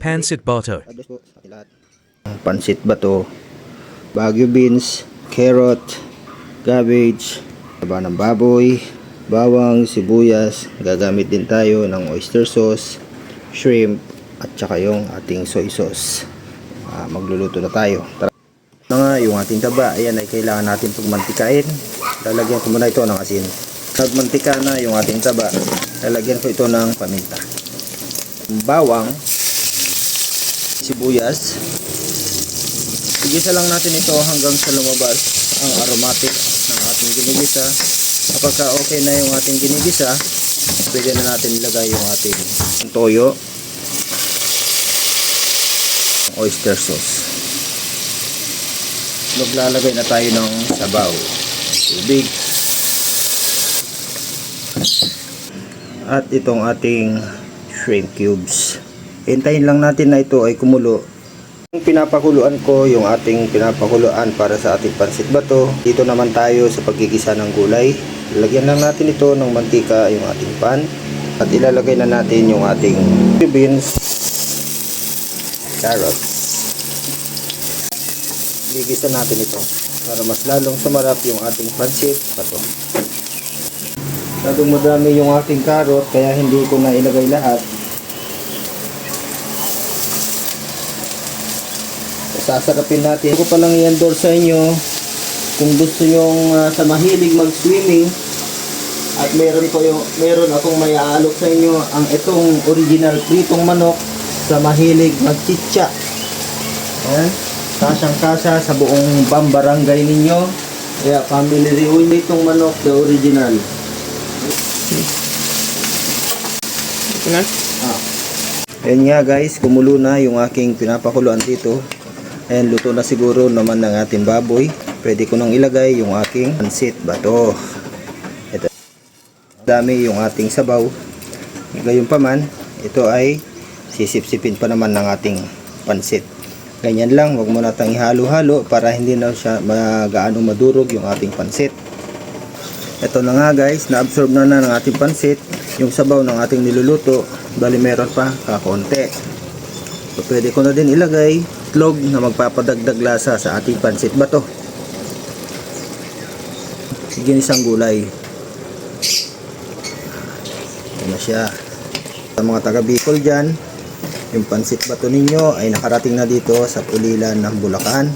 Pancit Bato. Address po sa ating lahat. Pancit Bato, Baguio beans, carrot, cabbage, taba ng baboy, bawang, sibuyas. Gagamit din tayo ng oyster sauce, shrimp, at saka yung ating soy sauce. Magluluto na tayo. Tara na nga yung ating taba. Ayan ay kailangan natin pagmantikain. Lalagyan ko muna ito ng asin. Nagmantika na yung ating taba, lalagyan ko ito ng paminta, bawang, sibuyas. Igisa lang natin ito hanggang sa lumabas ang aromatic ng ating ginigisa. Kapag okay na yung ating ginigisa, pwede na natin ilagay yung ating toyo, oyster sauce. Maglalagay na tayo ng sabaw, tubig, at itong ating shrimp cubes. Hintayin lang natin na ito ay kumulo. Pinapakuluan ko yung ating pinapakuluan para sa ating pancit bato. Dito naman tayo sa paggigisa ng gulay. Lagyan lang natin ito ng mantika yung ating pan. At ilalagay na natin yung ating beans, carrots. Gigisa natin ito para mas lalong sumarap yung ating pancit bato. Lalong madami yung ating carrot kaya hindi ko na ilagay lahat. Sasarapin natin. Ako pa lang i-endorse sa inyo kung gusto nyong sa mahilig mag-swimming at meron akong may aalok sa inyo ang itong original pritong manok sa mahilig mag-chicha. Ayan, kasyang-kasya sa buong Bambarangay ninyo. Kaya family reunion itong manok, the original. Ayan nga guys, kumulo na yung aking pinapakuluan dito. Ayan, luto na siguro naman ng ating baboy. Pwede ko nang ilagay yung aking pancit bato. Ito, dami yung ating sabaw. Gayon pa man, ito ay sisip-sipin pa naman ng ating pancit. Ganyan lang, wag mo natang ihalo-halo para hindi na siya gaano madurog yung ating pancit. Ito na nga guys, na-absorb na ng ating pancit yung sabaw ng ating niluluto. Bali meron pa kakonti. So, pwede ko na din ilagay itlog na magpapadagdag lasa sa ating pancit bato. Ginisang gulay. Ito na siya. Sa mga taga Bicol dyan, yung pancit bato ninyo ay nakarating na dito sa Pulilan ng Bulacan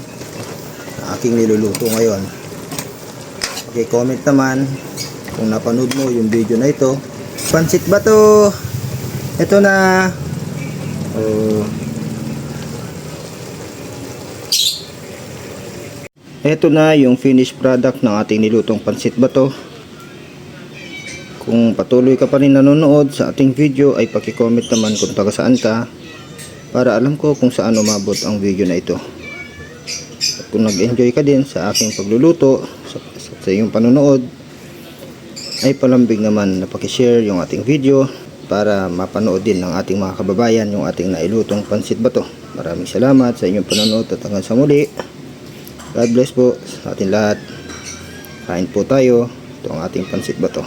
na aking niluluto ngayon. Okay, comment naman kung napanood mo yung video na ito. Pancit bato, ito na. Ito na yung finished product ng ating nilutong pancit bato. Kung patuloy ka pa rin nanonood sa ating video ay paki-comment naman kung taga saan ka para alam ko kung saan umabot ang video na ito. At kung nag-enjoy ka din sa aking pagluluto, sa iyong panonood, ay palambing naman na paki-share yung ating video para mapanood din ng ating mga kababayan yung ating nailutong pancit bato. Maraming salamat sa inyong panonood at hanggang sa muli. God bless po sa ating lahat. Kain po tayo. Ito ang ating pancit bato.